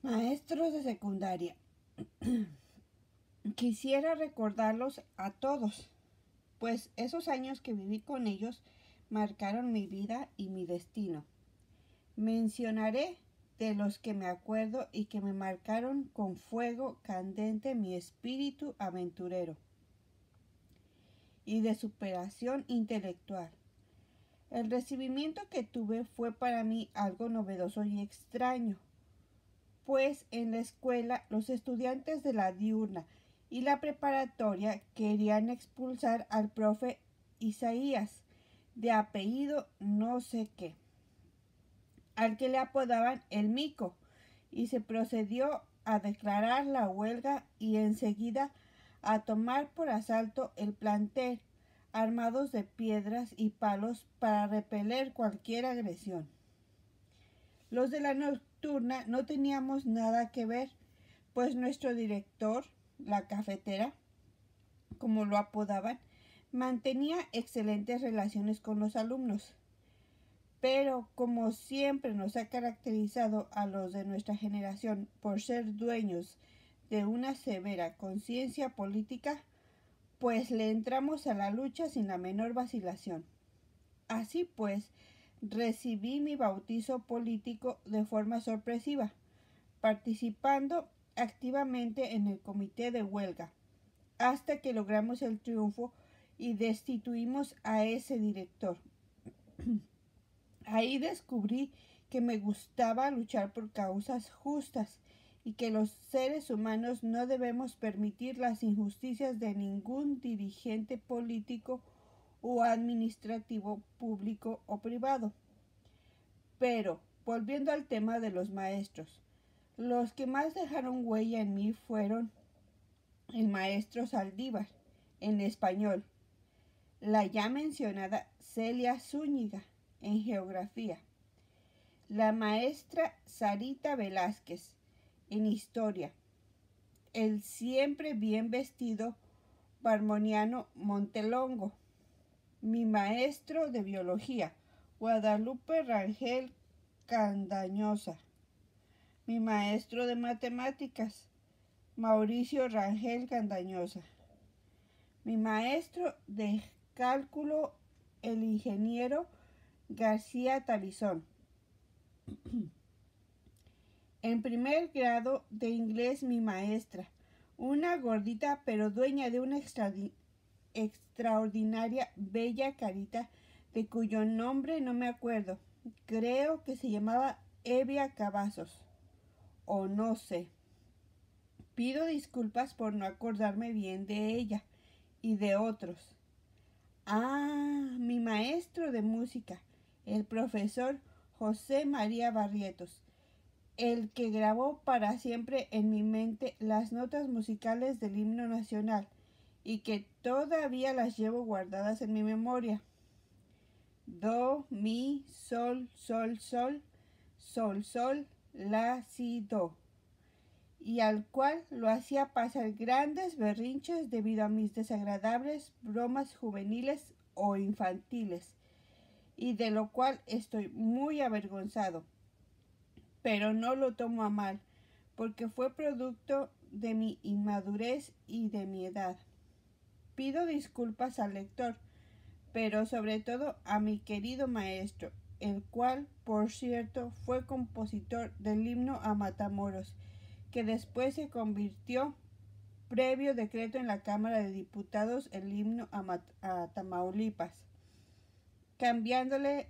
Maestros de secundaria. Quisiera recordarlos a todos, pues esos años que viví con ellos marcaron mi vida y mi destino. Mencionaré de los que me acuerdo y que me marcaron con fuego candente mi espíritu aventurero y de superación intelectual. El recibimiento que tuve fue para mí algo novedoso y extraño, pues en la escuela los estudiantes de la diurna y la preparatoria querían expulsar al profe Isaías, de apellido no sé qué, al que le apodaban el Mico, y se procedió a declarar la huelga y enseguida a tomar por asalto el plantel, armados de piedras y palos para repeler cualquier agresión. Los de la nocturna no teníamos nada que ver, pues nuestro director, la cafetera, como lo apodaban, mantenía excelentes relaciones con los alumnos. Pero como siempre nos ha caracterizado a los de nuestra generación por ser dueños de una severa conciencia política, pues le entramos a la lucha sin la menor vacilación. Así pues, recibí mi bautizo político de forma sorpresiva, participando activamente en el comité de huelga, hasta que logramos el triunfo y destituimos a ese director. Ahí descubrí que me gustaba luchar por causas justas y que los seres humanos no debemos permitir las injusticias de ningún dirigente político o administrativo, público o privado. Pero, volviendo al tema de los maestros, los que más dejaron huella en mí fueron el maestro Saldívar, en español, la ya mencionada Celia Zúñiga, en geografía, la maestra Sarita Velázquez, en historia, el siempre bien vestido Barmoniano Montelongo, mi maestro de biología, Guadalupe Rangel Candañosa, mi maestro de matemáticas, Mauricio Rangel Candañosa, mi maestro de cálculo, el ingeniero García Tabizón. En primer grado de inglés, mi maestra, una gordita pero dueña de una extraordinaria bella carita, de cuyo nombre no me acuerdo. Creo que se llamaba Evia Cavazos, o no sé. Pido disculpas por no acordarme bien de ella y de otros. Mi maestro de música, el profesor José María Barrientos, el que grabó para siempre en mi mente las notas musicales del himno nacional y que todavía las llevo guardadas en mi memoria. Do, mi, sol, sol, sol, sol, sol, la, si, do. Y al cual lo hacía pasar grandes berrinches debido a mis desagradables bromas juveniles o infantiles, y de lo cual estoy muy avergonzado, pero no lo tomo a mal, porque fue producto de mi inmadurez y de mi edad. Pido disculpas al lector, pero sobre todo a mi querido maestro, el cual, por cierto, fue compositor del himno a Matamoros, que después se convirtió, previo decreto en la Cámara de Diputados, el himno a Tamaulipas, cambiándole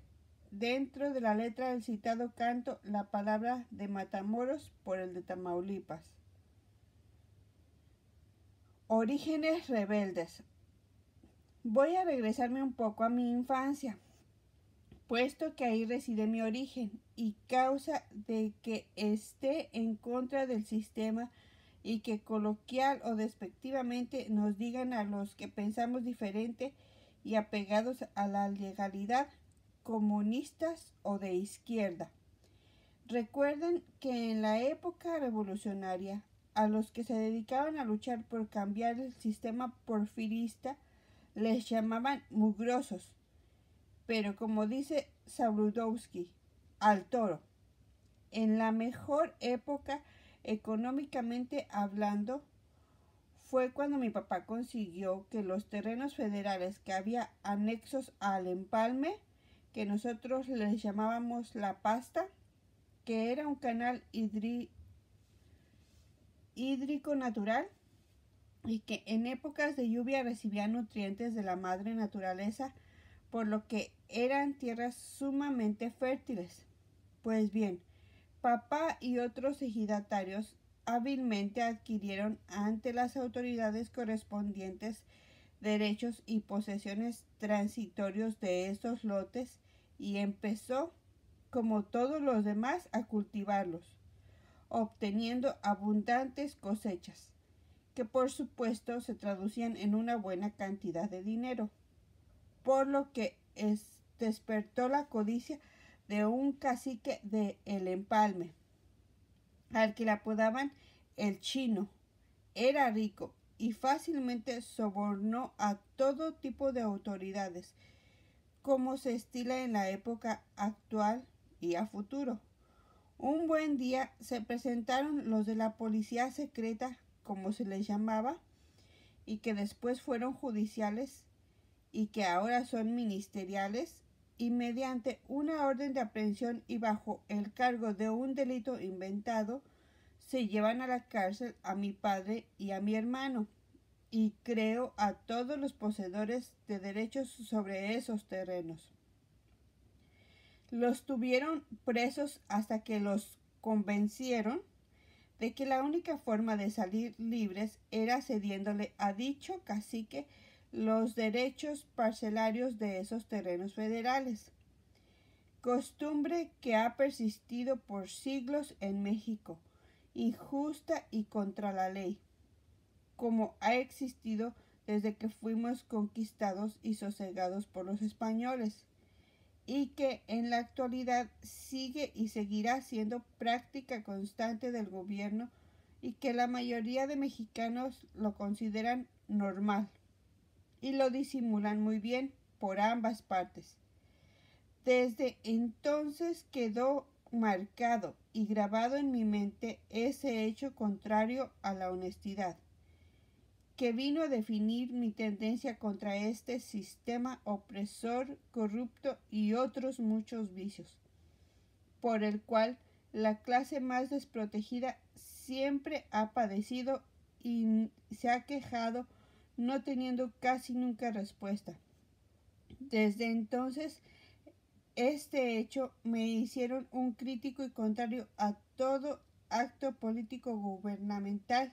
dentro de la letra del citado canto la palabra de Matamoros por el de Tamaulipas. Orígenes rebeldes. Voy a regresarme un poco a mi infancia, puesto que ahí reside mi origen y causa de que esté en contra del sistema y que coloquial o despectivamente nos digan a los que pensamos diferente y apegados a la legalidad, comunistas o de izquierda. Recuerden que en la época revolucionaria, a los que se dedicaban a luchar por cambiar el sistema porfirista les llamaban mugrosos, pero como dice Sabludowski, al toro. En la mejor época económicamente hablando, fue cuando mi papá consiguió que los terrenos federales que había anexos al empalme, que nosotros les llamábamos la pasta, que era un canal hídrico natural y que en épocas de lluvia recibía nutrientes de la madre naturaleza, por lo que eran tierras sumamente fértiles. Pues bien, papá y otros ejidatarios hábilmente adquirieron ante las autoridades correspondientes derechos y posesiones transitorios de estos lotes y empezó, como todos los demás, a cultivarlos, obteniendo abundantes cosechas, que por supuesto se traducían en una buena cantidad de dinero, por lo que despertó la codicia de un cacique de El Empalme, al que le apodaban el Chino. Era rico y fácilmente sobornó a todo tipo de autoridades, como se estila en la época actual y a futuro. Un buen día se presentaron los de la policía secreta, como se les llamaba, y que después fueron judiciales y que ahora son ministeriales, y mediante una orden de aprehensión y bajo el cargo de un delito inventado, se llevan a la cárcel a mi padre y a mi hermano, y creo a todos los poseedores de derechos sobre esos terrenos. Los tuvieron presos hasta que los convencieron de que la única forma de salir libres era cediéndole a dicho cacique los derechos parcelarios de esos terrenos federales, costumbre que ha persistido por siglos en México, injusta y contra la ley, como ha existido desde que fuimos conquistados y sosegados por los españoles, y que en la actualidad sigue y seguirá siendo práctica constante del gobierno y que la mayoría de mexicanos lo consideran normal y lo disimulan muy bien por ambas partes. Desde entonces quedó marcado y grabado en mi mente ese hecho contrario a la honestidad, que vino a definir mi tendencia contra este sistema opresor, corrupto y otros muchos vicios, por el cual la clase más desprotegida siempre ha padecido y se ha quejado, no teniendo casi nunca respuesta. Desde entonces, este hecho me hicieron un crítico y contrario a todo acto político gubernamental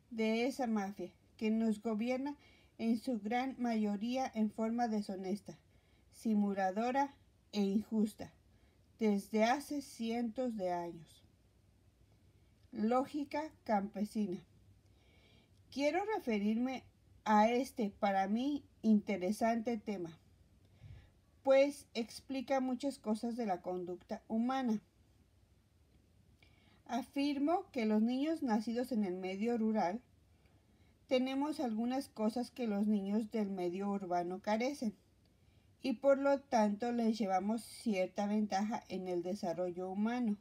de esa mafia, que nos gobierna en su gran mayoría en forma deshonesta, simuladora e injusta, desde hace cientos de años. Lógica campesina. Quiero referirme a este, para mí, interesante tema, pues explica muchas cosas de la conducta humana. Afirmo que los niños nacidos en el medio rural tenemos algunas cosas que los niños del medio urbano carecen y por lo tanto les llevamos cierta ventaja en el desarrollo humano.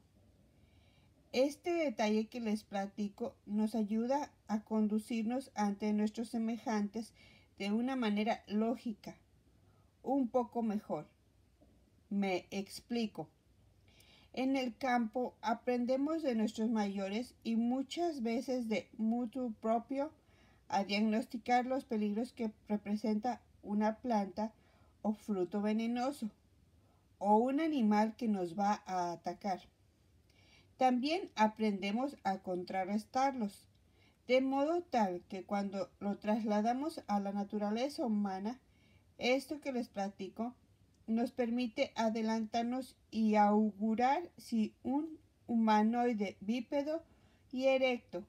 Este detalle que les platico nos ayuda a conducirnos ante nuestros semejantes de una manera lógica, un poco mejor. Me explico. En el campo aprendemos de nuestros mayores y muchas veces de mutuo propio a diagnosticar los peligros que representa una planta o fruto venenoso o un animal que nos va a atacar. También aprendemos a contrarrestarlos, de modo tal que cuando lo trasladamos a la naturaleza humana, esto que les platico nos permite adelantarnos y augurar si un humanoide bípedo y erecto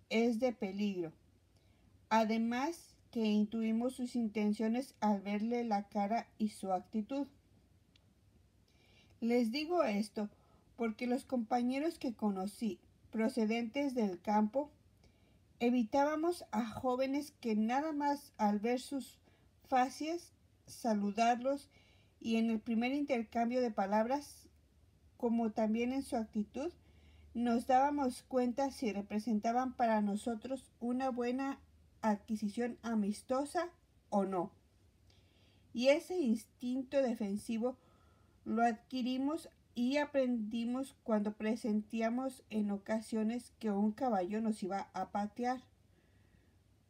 es de peligro. Además que intuimos sus intenciones al verle la cara y su actitud. Les digo esto porque los compañeros que conocí procedentes del campo evitábamos a jóvenes que nada más al ver sus facies, saludarlos y en el primer intercambio de palabras, como también en su actitud, nos dábamos cuenta si representaban para nosotros una buena adquisición amistosa o no. Y ese instinto defensivo lo adquirimos y aprendimos cuando presentíamos en ocasiones que un caballo nos iba a patear,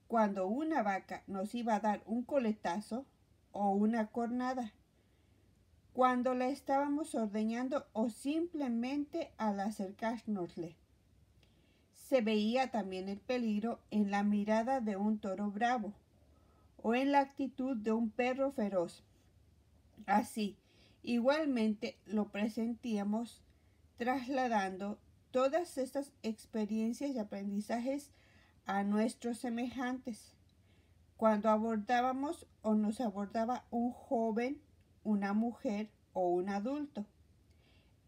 cuando una vaca nos iba a dar un coletazo o una cornada, cuando la estábamos ordeñando o simplemente al acercárnosle. Se veía también el peligro en la mirada de un toro bravo o en la actitud de un perro feroz. Así, igualmente lo presentíamos trasladando todas estas experiencias y aprendizajes a nuestros semejantes. Cuando abordábamos o nos abordaba un joven, una mujer o un adulto.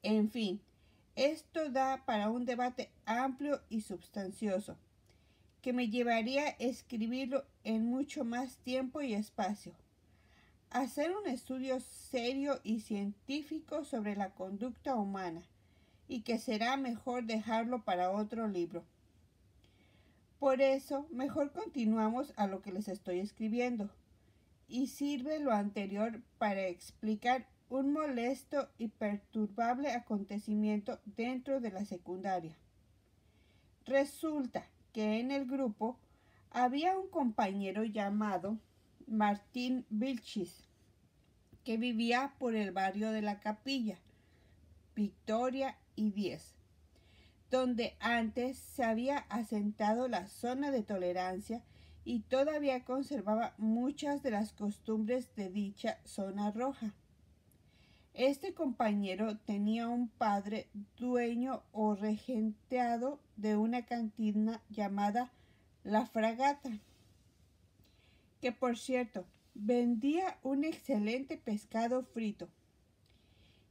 En fin, esto da para un debate amplio y substancioso, que me llevaría a escribirlo en mucho más tiempo y espacio. Hacer un estudio serio y científico sobre la conducta humana, y que será mejor dejarlo para otro libro. Por eso, mejor continuamos a lo que les estoy escribiendo, y sirve lo anterior para explicar un molesto y perturbable acontecimiento dentro de la secundaria. Resulta que en el grupo había un compañero llamado Martín Vilchis, que vivía por el barrio de la Capilla, Victoria y 10, donde antes se había asentado la zona de tolerancia y todavía conservaba muchas de las costumbres de dicha zona roja. Este compañero tenía un padre dueño o regenteado de una cantina llamada La Fragata, que por cierto vendía un excelente pescado frito.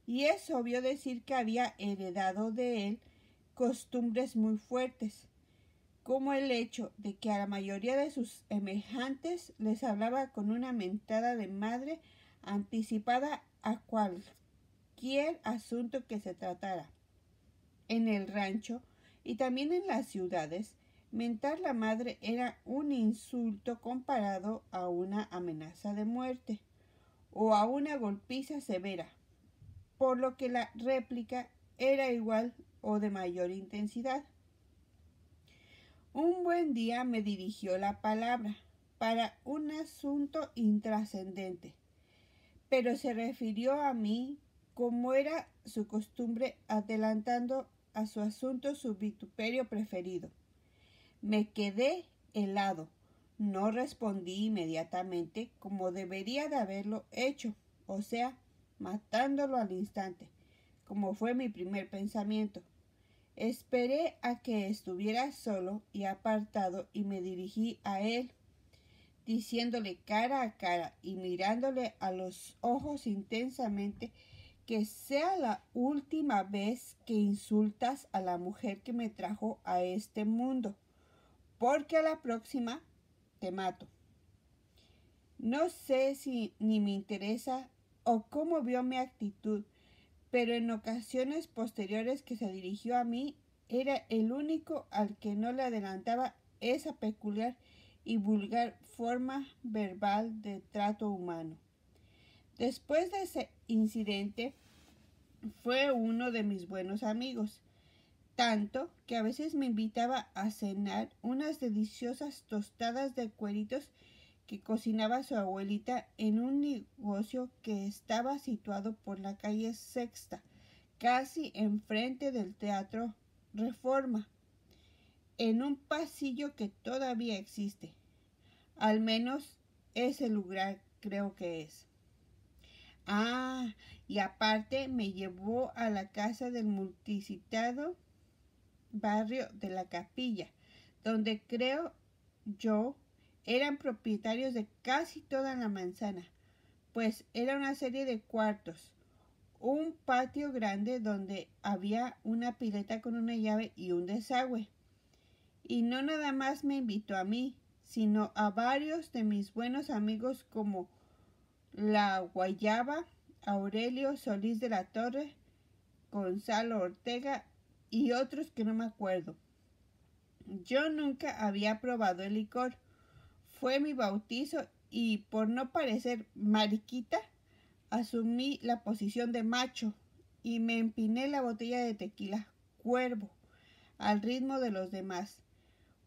Y es obvio decir que había heredado de él costumbres muy fuertes, como el hecho de que a la mayoría de sus semejantes les hablaba con una mentada de madre anticipada a cualquier asunto que se tratara. En el rancho y también en las ciudades, mentar la madre era un insulto comparado a una amenaza de muerte o a una golpiza severa, por lo que la réplica era igual o de mayor intensidad. Un buen día me dirigió la palabra para un asunto intrascendente, pero se refirió a mí como era su costumbre, adelantando a su asunto su vituperio preferido. Me quedé helado. No respondí inmediatamente como debería de haberlo hecho, o sea, matándolo al instante, como fue mi primer pensamiento. Esperé a que estuviera solo y apartado y me dirigí a él, diciéndole cara a cara y mirándole a los ojos intensamente que sea la última vez que insultas a la mujer que me trajo a este mundo, porque a la próxima te mato. No sé si ni me interesa o cómo vio mi actitud, pero en ocasiones posteriores que se dirigió a mí, era el único al que no le adelantaba esa peculiar y vulgar forma verbal de trato humano. Después de ese incidente, fue uno de mis buenos amigos, tanto que a veces me invitaba a cenar unas deliciosas tostadas de cueritos que cocinaba su abuelita en un negocio que estaba situado por la calle Sexta, casi enfrente del Teatro Reforma, en un pasillo que todavía existe. Al menos ese lugar creo que es. Y aparte me llevó a la casa del multicitado barrio de la Capilla, donde creo yo eran propietarios de casi toda la manzana, pues era una serie de cuartos, un patio grande donde había una pileta con una llave y un desagüe. Y no nada más me invitó a mí, sino a varios de mis buenos amigos como La Guayaba, Aurelio Solís de la Torre, Gonzalo Ortega y otros que no me acuerdo. Yo nunca había probado el licor. Fue mi bautizo y por no parecer mariquita, asumí la posición de macho y me empiné la botella de tequila Cuervo al ritmo de los demás.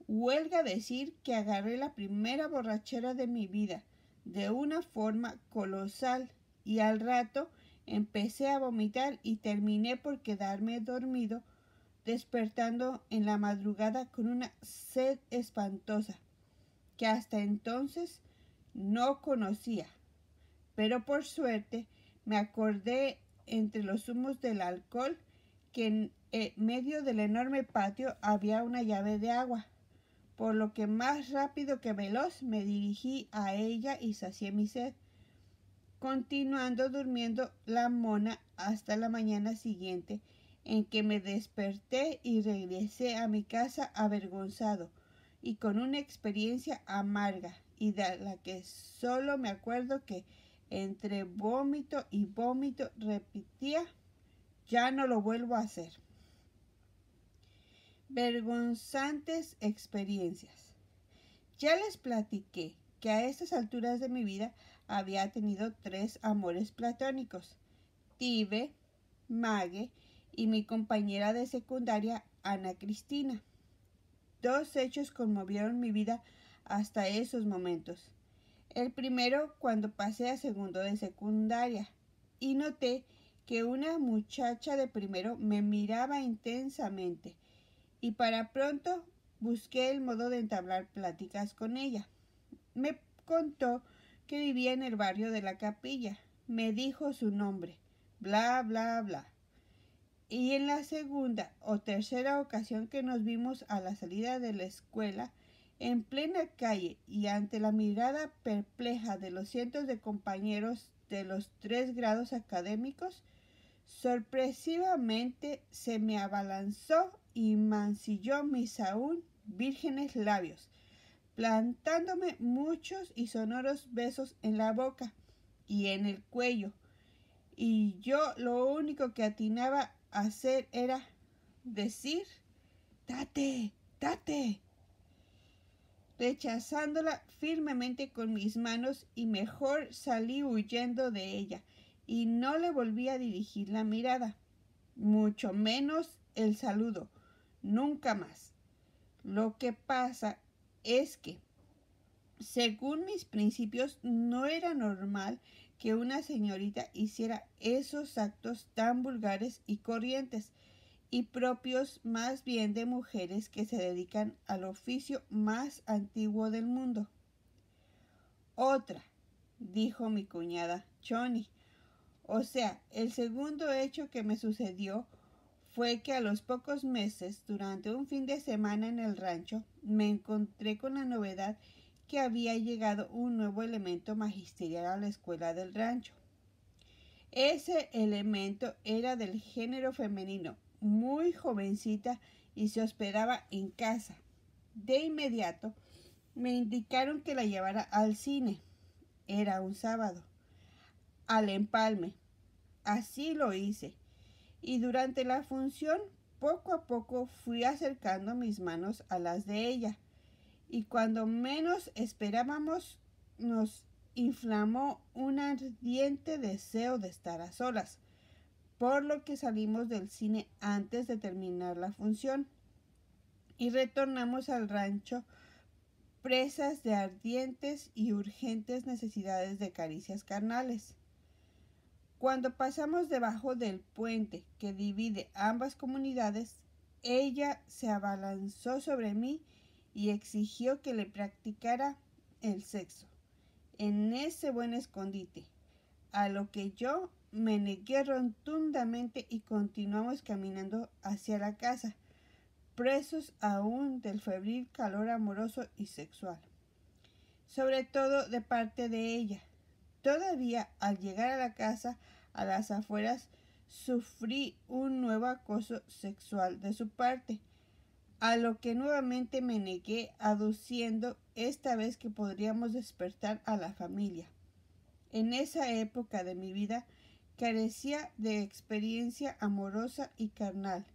Huelga decir que agarré la primera borrachera de mi vida de una forma colosal y al rato empecé a vomitar y terminé por quedarme dormido, despertando en la madrugada con una sed espantosa que hasta entonces no conocía. Pero por suerte me acordé entre los humos del alcohol que en medio del enorme patio había una llave de agua, por lo que más rápido que veloz me dirigí a ella y sacié mi sed, continuando durmiendo la mona hasta la mañana siguiente, en que me desperté y regresé a mi casa avergonzado y con una experiencia amarga y de la que solo me acuerdo que entre vómito y vómito repetía: ya no lo vuelvo a hacer. Vergonzantes experiencias. Ya les platiqué que a estas alturas de mi vida había tenido 3 amores platónicos: Tive, Mague y mi compañera de secundaria, Ana Cristina. 2 hechos conmovieron mi vida hasta esos momentos. El primero cuando pasé a segundo de secundaria y noté que una muchacha de primero me miraba intensamente y para pronto busqué el modo de entablar pláticas con ella. Me contó que vivía en el barrio de la Capilla, me dijo su nombre, bla, bla, bla. Y en la segunda o tercera ocasión que nos vimos a la salida de la escuela, en plena calle y ante la mirada perpleja de los cientos de compañeros de los 3 grados académicos, sorpresivamente se me abalanzó y mancilló mis aún vírgenes labios, plantándome muchos y sonoros besos en la boca y en el cuello, y yo lo único que atinaba a hacer era decir: ¡date, date!, rechazándola firmemente con mis manos, y mejor salí huyendo de ella y no le volví a dirigir la mirada, mucho menos el saludo, nunca más. Lo que pasa es que, según mis principios, no era normal que una señorita hiciera esos actos tan vulgares y corrientes, y propios más bien de mujeres que se dedican al oficio más antiguo del mundo. Otra, dijo mi cuñada Johnny. O sea, el segundo hecho que me sucedió fue que a los pocos meses, durante un fin de semana en el rancho, me encontré con la novedad que había llegado un nuevo elemento magisterial a la escuela del rancho. Ese elemento era del género femenino, muy jovencita y se hospedaba en casa. De inmediato me indicaron que la llevara al cine. Era un sábado. Al Empalme. Así lo hice. Y durante la función, poco a poco fui acercando mis manos a las de ella. Y cuando menos esperábamos, nos inflamó un ardiente deseo de estar a solas, por lo que salimos del cine antes de terminar la función y retornamos al rancho presas de ardientes y urgentes necesidades de caricias carnales. Cuando pasamos debajo del puente que divide ambas comunidades, ella se abalanzó sobre mí y exigió que le practicara el sexo en ese buen escondite, a lo que yo me negué rotundamente y continuamos caminando hacia la casa, presos aún del febril calor amoroso y sexual, sobre todo de parte de ella. Todavía al llegar a la casa, a las afueras, sufrí un nuevo acoso sexual de su parte, a lo que nuevamente me negué, aduciendo esta vez que podríamos despertar a la familia. En esa época de mi vida carecía de experiencia amorosa y carnal,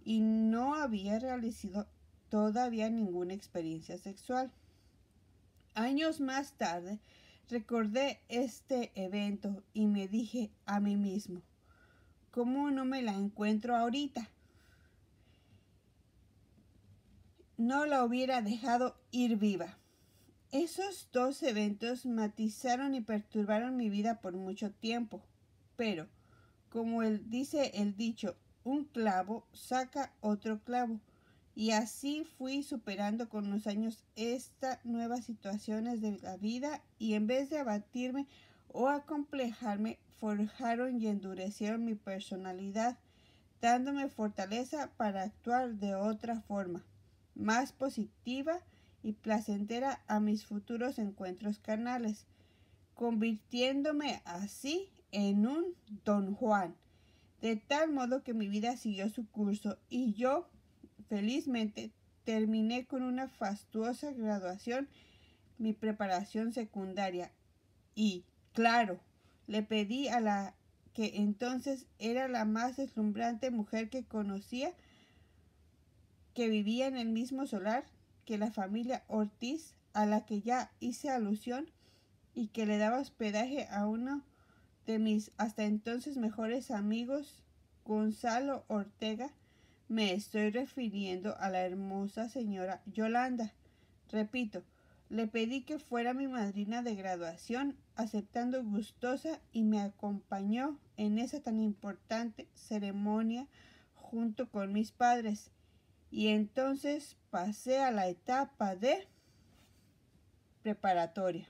y no había realizado todavía ninguna experiencia sexual. Años más tarde, recordé este evento y me dije a mí mismo, ¿cómo no me la encuentro ahorita? No la hubiera dejado ir viva. Esos dos eventos matizaron y perturbaron mi vida por mucho tiempo, pero, como dice el dicho, un clavo saca otro clavo, y así fui superando con los años estas nuevas situaciones de la vida y en vez de abatirme o acomplejarme, forjaron y endurecieron mi personalidad, dándome fortaleza para actuar de otra forma, más positiva y placentera a mis futuros encuentros carnales, convirtiéndome así en un Don Juan, de tal modo que mi vida siguió su curso y yo, felizmente, terminé con una fastuosa graduación mi preparación secundaria y, claro, le pedí a la que entonces era la más deslumbrante mujer que conocía, que vivía en el mismo solar que la familia Ortiz, a la que ya hice alusión, y que le daba hospedaje a uno de mis hasta entonces mejores amigos, Gonzalo Ortega. Me estoy refiriendo a la hermosa señora Yolanda. Repito, le pedí que fuera mi madrina de graduación, aceptando gustosa, y me acompañó en esa tan importante ceremonia junto con mis padres. Y entonces pasé a la etapa de preparatoria.